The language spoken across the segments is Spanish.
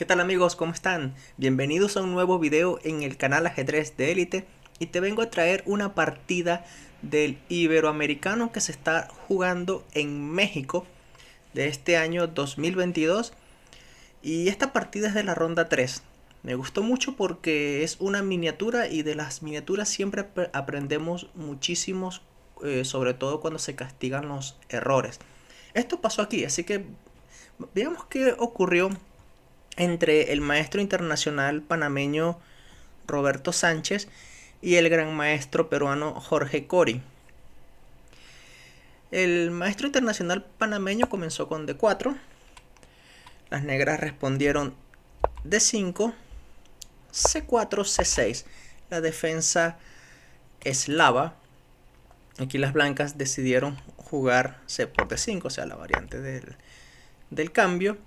¿Qué tal amigos? ¿Cómo están? Bienvenidos a un nuevo video en el canal Ajedrez de Élite y te vengo a traer una partida del Iberoamericano que se está jugando en México de este año 2022 y esta partida es de la ronda 3. Me gustó mucho porque es una miniatura y de las miniaturas siempre aprendemos muchísimos, sobre todo cuando se castigan los errores. Esto pasó aquí, así que veamos qué ocurrió entre el maestro internacional panameño Roberto Sánchez y el gran maestro peruano Jorge Cori. El maestro internacional panameño comenzó con D4, las negras respondieron D5, C4, C6, la defensa eslava. Aquí las blancas decidieron jugar C por D5, o sea la variante del cambio.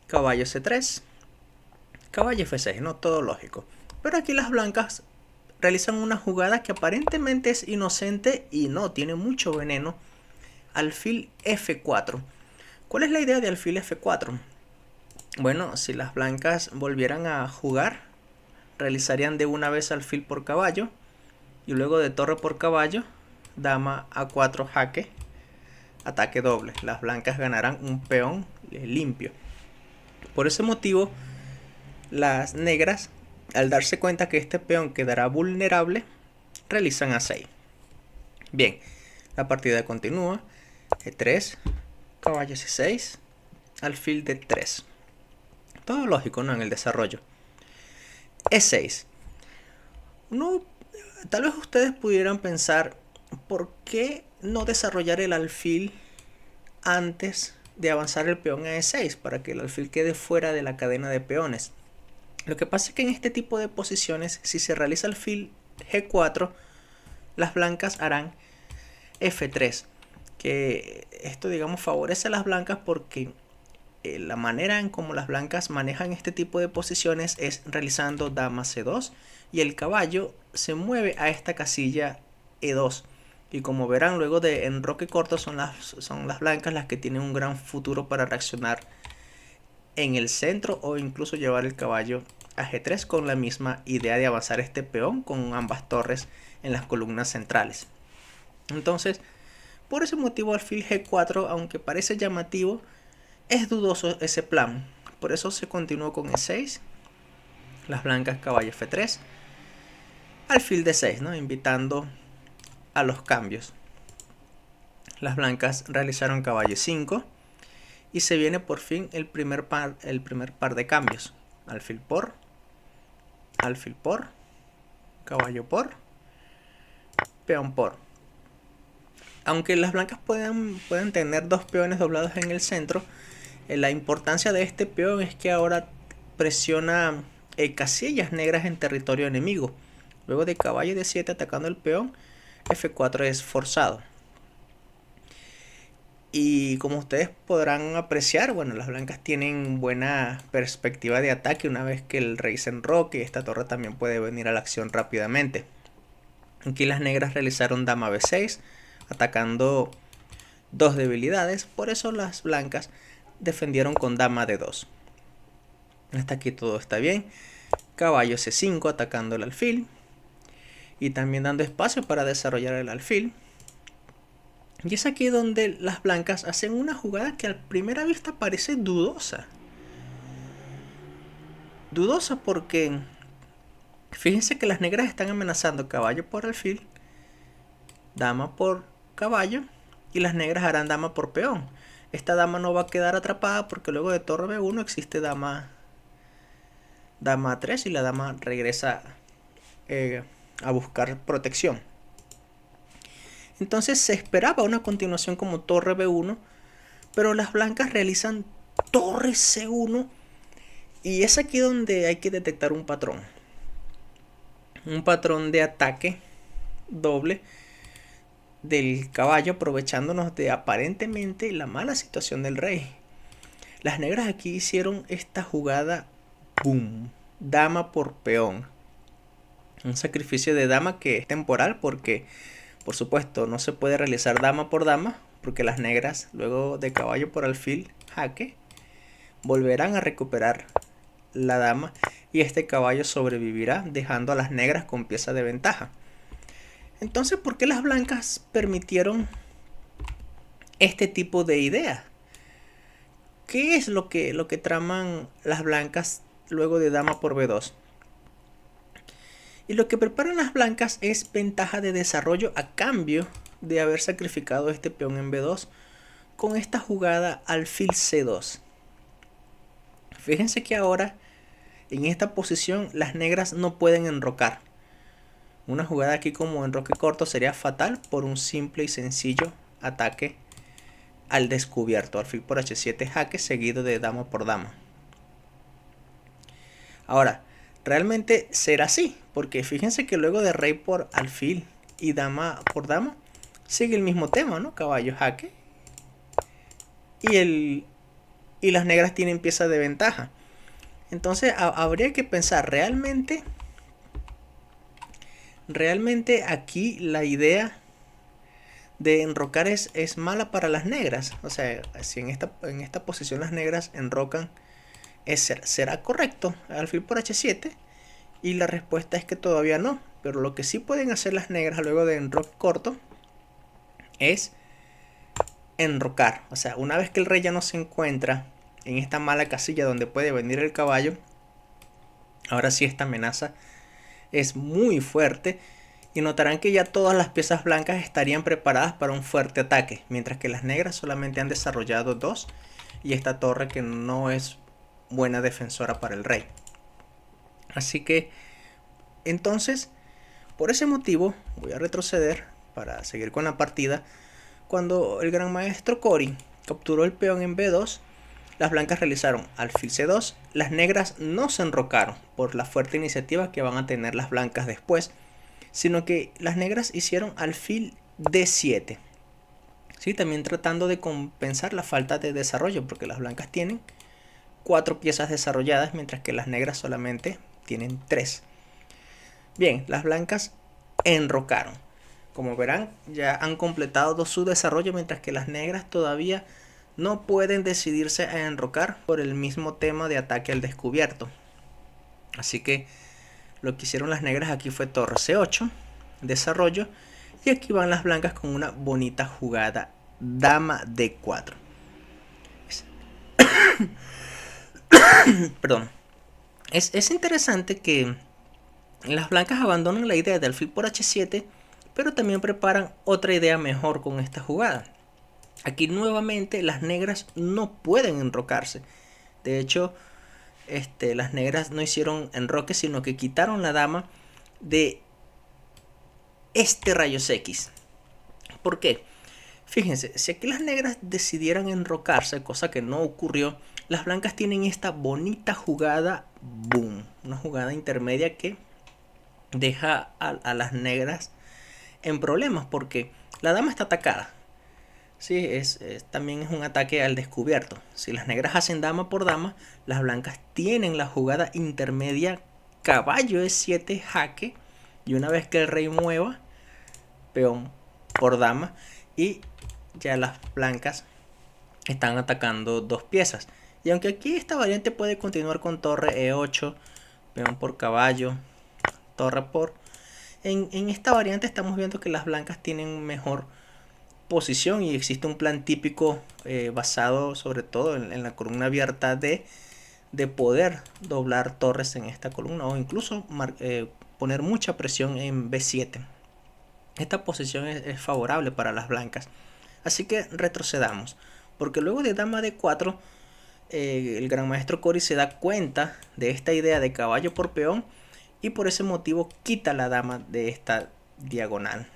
Caballo C3, caballo F6, no todo lógico. Pero aquí las blancas realizan una jugada que aparentemente es inocente y no, tiene mucho veneno. Alfil F4. ¿Cuál es la idea de alfil F4? Bueno, si las blancas volvieran a jugar, realizarían de una vez alfil por caballo y luego de torre por caballo, dama A4 jaque, ataque doble. Las blancas ganarán un peón limpio. Por ese motivo, las negras, al darse cuenta que este peón quedará vulnerable, realizan A6. Bien, la partida continúa. E3, caballo C6, alfil D3. Todo lógico, ¿no? En el desarrollo. E6. No, tal vez ustedes pudieran pensar, ¿por qué no desarrollar el alfil antes de avanzar el peón a E6 para que el alfil quede fuera de la cadena de peones? Lo que pasa es que en este tipo de posiciones, si se realiza alfil G4, las blancas harán F3, que esto digamos favorece a las blancas porque la manera en cómo las blancas manejan este tipo de posiciones es realizando dama C2 y el caballo se mueve a esta casilla E2. Y como verán, luego de enroque corto son las blancas las que tienen un gran futuro para reaccionar en el centro o incluso llevar el caballo a G3 con la misma idea de avanzar este peón con ambas torres en las columnas centrales. Entonces, por ese motivo alfil G4, aunque parece llamativo, es dudoso ese plan. Por eso se continuó con E6, las blancas caballo F3, alfil D6, ¿no? Invitando a los cambios. Las blancas realizaron caballo 5 y se viene por fin el primer par de cambios. Alfil por, caballo por, peón por. Aunque las blancas pueden tener dos peones doblados en el centro, la importancia de este peón es que ahora presiona casillas negras en territorio enemigo. Luego de caballo D7 atacando el peón, F4 es forzado. Y como ustedes podrán apreciar, bueno, las blancas tienen buena perspectiva de ataque una vez que el rey se enroque. Esta torre también puede venir a la acción rápidamente. Aquí las negras realizaron dama B6, atacando dos debilidades. Por eso las blancas defendieron con dama D2. Hasta aquí todo está bien. Caballo C5 atacando el alfil. Y también dando espacio para desarrollar el alfil. Y es aquí donde las blancas hacen una jugada que a primera vista parece dudosa. Dudosa porque fíjense que las negras están amenazando caballo por alfil, dama por caballo y las negras harán dama por peón. Esta dama no va a quedar atrapada porque luego de torre B1 existe dama A3 y la dama regresa a buscar protección. Entonces se esperaba una continuación como torre B1, pero las blancas realizan torre C1 y es aquí donde hay que detectar un patrón. Un patrón de ataque doble del caballo aprovechándonos de aparentemente la mala situación del rey. Las negras aquí hicieron esta jugada, boom, dama por peón. Un sacrificio de dama que es temporal porque por supuesto no se puede realizar dama por dama porque las negras luego de caballo por alfil jaque volverán a recuperar la dama y este caballo sobrevivirá, dejando a las negras con pieza de ventaja. Entonces, ¿por qué las blancas permitieron este tipo de idea? ¿Qué es lo que traman las blancas luego de dama por b2? Y lo que preparan las blancas es ventaja de desarrollo a cambio de haber sacrificado este peón en b2 con esta jugada alfil c2. Fíjense que ahora en esta posición las negras no pueden enrocar. Una jugada aquí como enroque corto sería fatal por un simple y sencillo ataque al descubierto, alfil por h7 jaque seguido de dama por dama. Ahora, realmente será así, porque fíjense que luego de rey por alfil y dama por dama, sigue el mismo tema, ¿no? Caballo jaque. Y las negras tienen pieza de ventaja. Entonces habría que pensar, ¿realmente aquí la idea de enrocar es mala para las negras? O sea, si en esta posición las negras enrocan, ¿será correcto alfil por h7? Y la respuesta es que todavía no. Pero lo que sí pueden hacer las negras luego de enroque corto es enrocar. O sea, una vez que el rey ya no se encuentra en esta mala casilla donde puede venir el caballo, ahora sí esta amenaza es muy fuerte. Y notarán que ya todas las piezas blancas estarían preparadas para un fuerte ataque, mientras que las negras solamente han desarrollado 2 y esta torre que no es buena defensora para el rey. Así que entonces, por ese motivo, voy a retroceder para seguir con la partida. Cuando el gran maestro Cori capturó el peón en b2, las blancas realizaron alfil c2. Las negras no se enrocaron por la fuerte iniciativa que van a tener las blancas después, sino que las negras hicieron alfil d7. ¿Sí? También tratando de compensar la falta de desarrollo, porque las blancas tienen 4 piezas desarrolladas, mientras que las negras solamente tienen 3. Bien, las blancas enrocaron. Como verán, ya han completado su desarrollo, mientras que las negras todavía no pueden decidirse a enrocar por el mismo tema de ataque al descubierto. Así que lo que hicieron las negras aquí fue torre c8, desarrollo, y aquí van las blancas con una bonita jugada dama d4. Perdón. Es interesante que las blancas abandonan la idea de alfil por h7, pero también preparan otra idea mejor con esta jugada. Aquí nuevamente las negras no pueden enrocarse. De hecho, las negras no hicieron enroque, sino que quitaron la dama de este rayos X. ¿Por qué? Fíjense, si aquí las negras decidieran enrocarse, cosa que no ocurrió, las blancas tienen esta bonita jugada boom, una jugada intermedia que deja a las negras en problemas porque la dama está atacada. Sí, también es un ataque al descubierto. Si las negras hacen dama por dama, las blancas tienen la jugada intermedia caballo e7 jaque, y una vez que el rey mueva, peón por dama, y ya las blancas están atacando 2 piezas. Y aunque aquí esta variante puede continuar con torre e8, peón por caballo, torre por... En esta variante estamos viendo que las blancas tienen mejor posición y existe un plan típico basado sobre todo en la columna abierta de poder doblar torres en esta columna o incluso poner mucha presión en b7. Esta posición es favorable para las blancas. Así que retrocedamos, porque luego de dama d4 el gran maestro Cori se da cuenta de esta idea de caballo por peón y por ese motivo quita la dama de esta diagonal.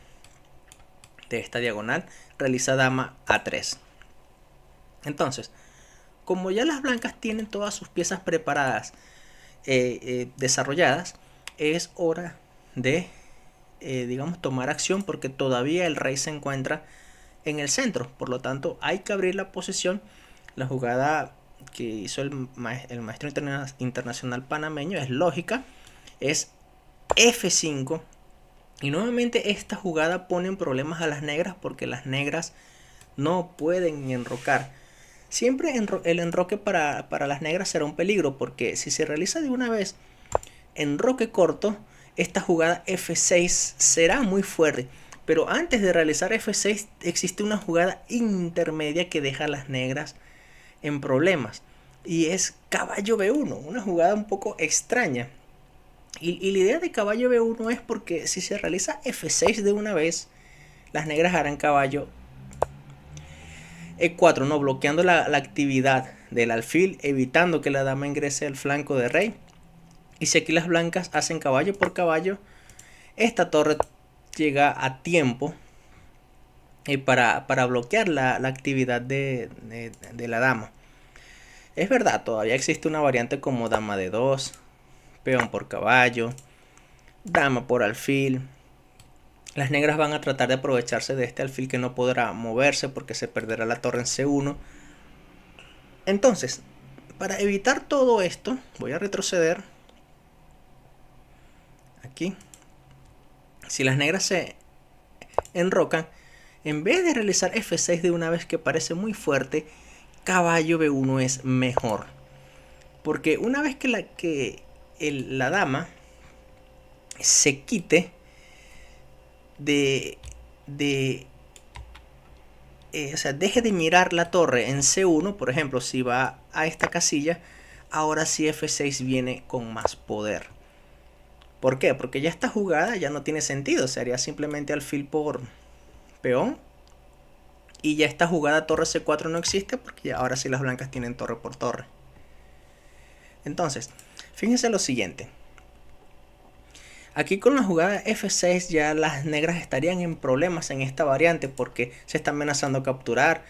Realiza dama a3. Entonces, como ya las blancas tienen todas sus piezas preparadas, desarrolladas, es hora de tomar acción, porque todavía el rey se encuentra en el centro. Por lo tanto, hay que abrir la posición. La jugada que hizo el maestro internacional panameño es lógica, es F5. Y nuevamente esta jugada pone en problemas a las negras, porque las negras no pueden enrocar. Siempre el enroque para las negras será un peligro, porque si se realiza de una vez enroque corto, esta jugada F6 será muy fuerte. Pero antes de realizar F6 existe una jugada intermedia que deja a las negras en problemas. Y es caballo B1, una jugada un poco extraña. Y la idea de caballo B1 es porque si se realiza F6 de una vez, las negras harán caballo E4, no, bloqueando la actividad del alfil, evitando que la dama ingrese al flanco de rey. Y si aquí las blancas hacen caballo por caballo, esta torre llega a tiempo para bloquear la actividad de la dama. Es verdad, todavía existe una variante como dama de 2, peón por caballo, dama por alfil. Las negras van a tratar de aprovecharse de este alfil que no podrá moverse porque se perderá la torre en C1. Entonces, para evitar todo esto, voy a retroceder aquí. Si las negras se enrocan, en vez de realizar F6 de una vez, que parece muy fuerte, caballo B1 es mejor. Porque una vez que la dama se quite o sea, deje de mirar la torre en C1, por ejemplo, si va a esta casilla, ahora sí F6 viene con más poder. ¿Por qué? Porque ya esta jugada ya no tiene sentido, se haría simplemente alfil por peón. Y ya esta jugada torre C4 no existe porque ya ahora sí las blancas tienen torre por torre. Entonces, fíjense lo siguiente. Aquí con la jugada F6 ya las negras estarían en problemas en esta variante porque se está amenazando capturar,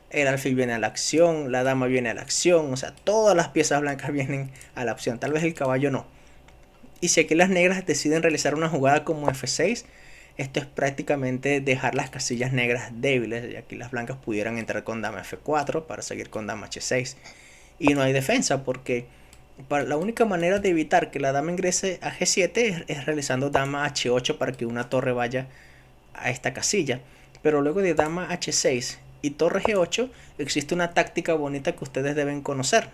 el alfil viene a la acción, la dama viene a la acción, o sea, todas las piezas blancas vienen a la acción, tal vez el caballo no. Y si aquí las negras deciden realizar una jugada como F6, esto es prácticamente dejar las casillas negras débiles, y aquí las blancas pudieran entrar con dama F4 para seguir con dama H6. Y no hay defensa porque la única manera de evitar que la dama ingrese a G7 es realizando dama H8 para que una torre vaya a esta casilla. Pero luego de dama H6 y torre G8 existe una táctica bonita que ustedes deben conocer,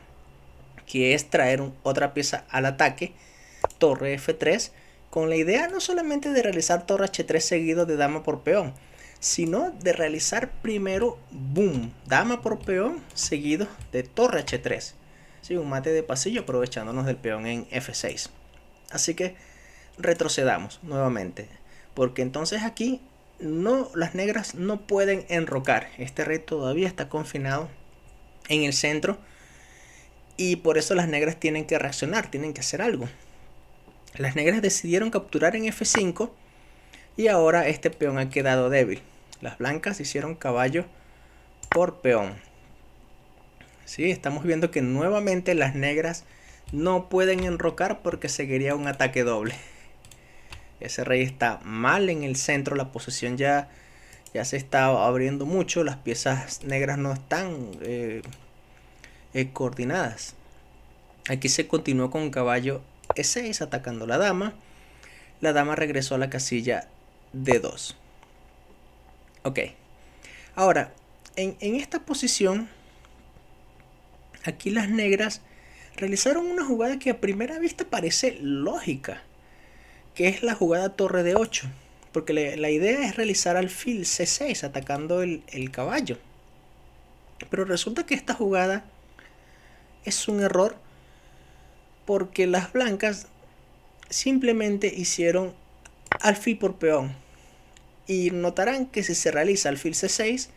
que es traer otra pieza al ataque, torre F3, con la idea no solamente de realizar torre H3 seguido de dama por peón, sino de realizar primero, boom, dama por peón seguido de torre H3. Sí, un mate de pasillo aprovechándonos del peón en F6. Así que retrocedamos nuevamente, porque entonces aquí las negras no pueden enrocar. Este rey todavía está confinado en el centro y por eso las negras tienen que reaccionar, tienen que hacer algo. Las negras decidieron capturar en F5 y ahora este peón ha quedado débil. Las blancas hicieron caballo por peón. Sí, estamos viendo que nuevamente las negras no pueden enrocar porque seguiría un ataque doble. Ese rey está mal en el centro, la posición ya se está abriendo mucho, las piezas negras no están coordinadas. Aquí se continuó con caballo E6 atacando la dama. La dama regresó a la casilla D2. Ok. Ahora, en esta posición, aquí las negras realizaron una jugada que a primera vista parece lógica, que es la jugada torre de 8, porque la idea es realizar alfil C6 atacando el caballo. Pero resulta que esta jugada es un error porque las blancas simplemente hicieron alfil por peón. Y notarán que si se realiza alfil C6,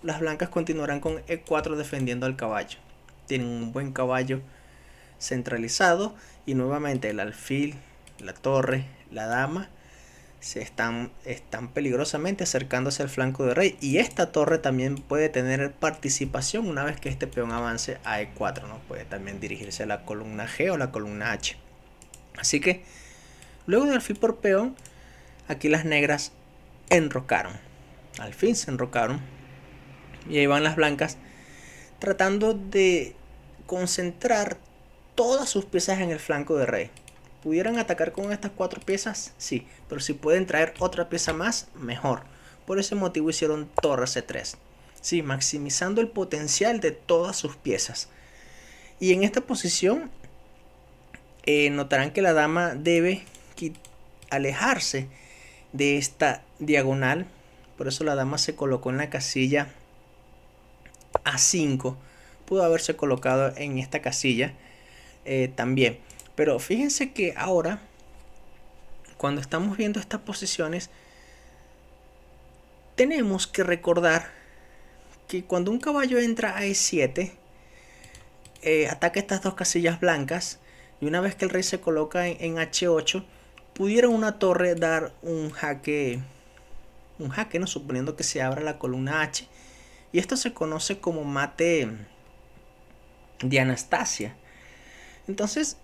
las blancas continuarán con E4 defendiendo al caballo. Tienen un buen caballo centralizado y nuevamente el alfil, la torre, la dama están peligrosamente acercándose al flanco de rey, y esta torre también puede tener participación una vez que este peón avance a E4, ¿no? Puede también dirigirse a la columna G o la columna H. Así que luego de alfil por peón, aquí las negras enrocaron, al fin se enrocaron, y ahí van las blancas tratando de concentrar todas sus piezas en el flanco de rey. ¿Pudieran atacar con estas 4 piezas? Sí, pero si pueden traer otra pieza más, mejor. Por ese motivo hicieron torre C3. Sí, maximizando el potencial de todas sus piezas. Y en esta posición notarán que la dama debe alejarse de esta diagonal. Por eso la dama se colocó en la casilla A5. Pudo haberse colocado en esta casilla también. Pero fíjense que ahora, cuando estamos viendo estas posiciones, tenemos que recordar que cuando un caballo entra a E7, ataca estas dos casillas blancas, y una vez que el rey se coloca en H8, pudiera una torre dar un jaque, ¿no? Suponiendo que se abra la columna H, y esto se conoce como mate de Anastasia. Entonces,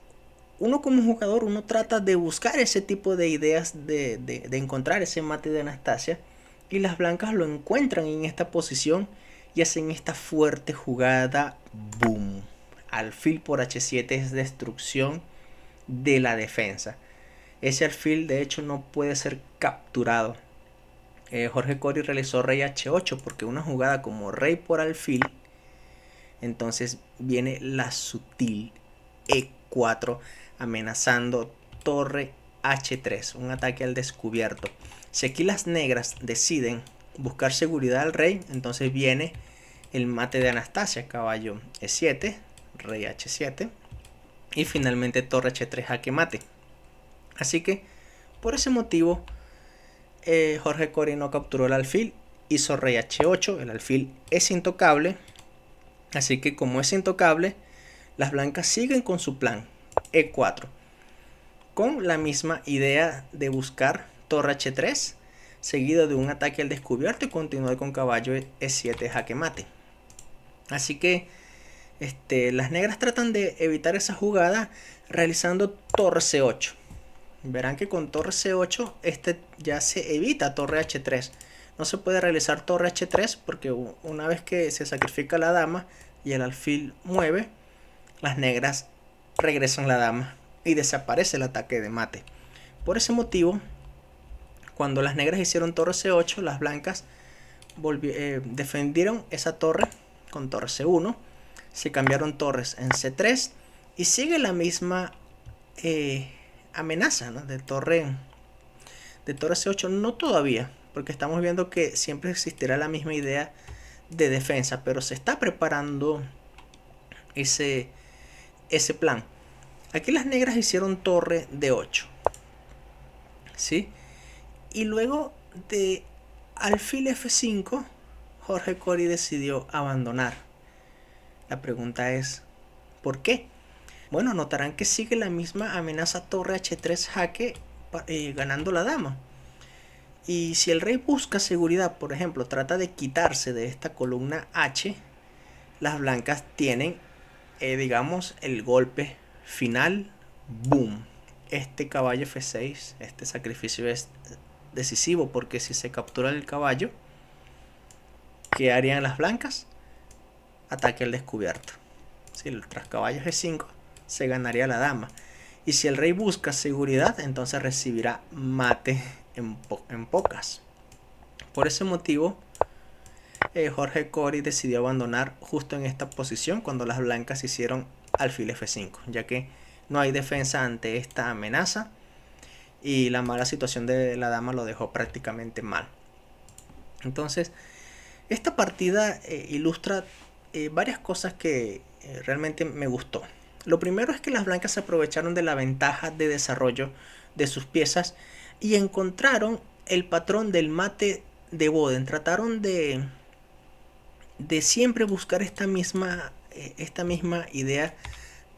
uno como jugador, uno trata de buscar ese tipo de ideas, de encontrar ese mate de Anastasia, y las blancas lo encuentran en esta posición y hacen esta fuerte jugada. Boom. Alfil por H7 es destrucción de la defensa. Ese alfil de hecho no puede ser capturado. Jorge Cory realizó rey H8 porque una jugada como rey por alfil, entonces viene la sutil E4 amenazando torre H3, un ataque al descubierto. Si aquí las negras deciden buscar seguridad al rey, entonces viene el mate de Anastasia, caballo E7, rey H7 y finalmente torre H3 jaque mate. Así que por ese motivo Jorge Cory no capturó el alfil, hizo rey H8, el alfil es intocable. Así que como es intocable, las blancas siguen con su plan E4, con la misma idea de buscar torre H3 seguido de un ataque al descubierto y continuar con caballo E7 jaque mate. Así que las negras tratan de evitar esa jugada realizando torre C8. Verán que con torre C8 ya se evita torre H3. No se puede realizar torre H3 porque una vez que se sacrifica la dama y el alfil mueve, las negras regresan la dama y desaparece el ataque de mate. Por ese motivo, cuando las negras hicieron torre C8, las blancas defendieron esa torre con torre C1, se cambiaron torres en C3 y sigue la misma amenaza, ¿no? de torre C8, no todavía, porque estamos viendo que siempre existirá la misma idea de defensa, pero se está preparando ese plan. Aquí las negras hicieron torre D8, ¿sí? Y luego de alfil F5, Jorge Cory decidió abandonar. La pregunta es, ¿por qué? Bueno, notarán que sigue la misma amenaza torre H3 jaque ganando la dama. Y si el rey busca seguridad, por ejemplo, trata de quitarse de esta columna H, las blancas tienen, digamos, el golpe final. Boom. Este caballo F6, este sacrificio es decisivo porque si se captura el caballo, ¿qué harían las blancas? Ataque al descubierto. Si tras caballo G5 se ganaría la dama. Y si el rey busca seguridad, entonces recibirá mate en pocas. Por ese motivo, Jorge Cory decidió abandonar justo en esta posición cuando las blancas hicieron alfil F5, ya que no hay defensa ante esta amenaza y la mala situación de la dama lo dejó prácticamente mal. Entonces, esta partida ilustra varias cosas que realmente me gustó. Lo primero es que las blancas se aprovecharon de la ventaja de desarrollo de sus piezas y encontraron el patrón del mate de Boden. Trataron de siempre buscar esta misma idea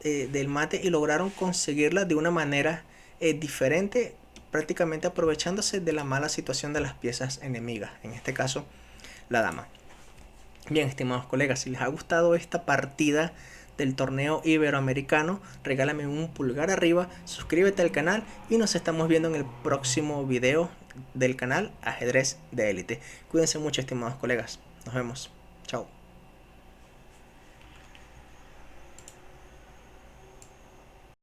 del mate y lograron conseguirla de una manera diferente, prácticamente aprovechándose de la mala situación de las piezas enemigas, en este caso la dama. Bien, estimados colegas, si les ha gustado esta partida del torneo iberoamericano, regálame un pulgar arriba, suscríbete al canal y nos estamos viendo en el próximo video del canal Ajedrez de Élite. Cuídense mucho, estimados colegas. Nos vemos. Chao.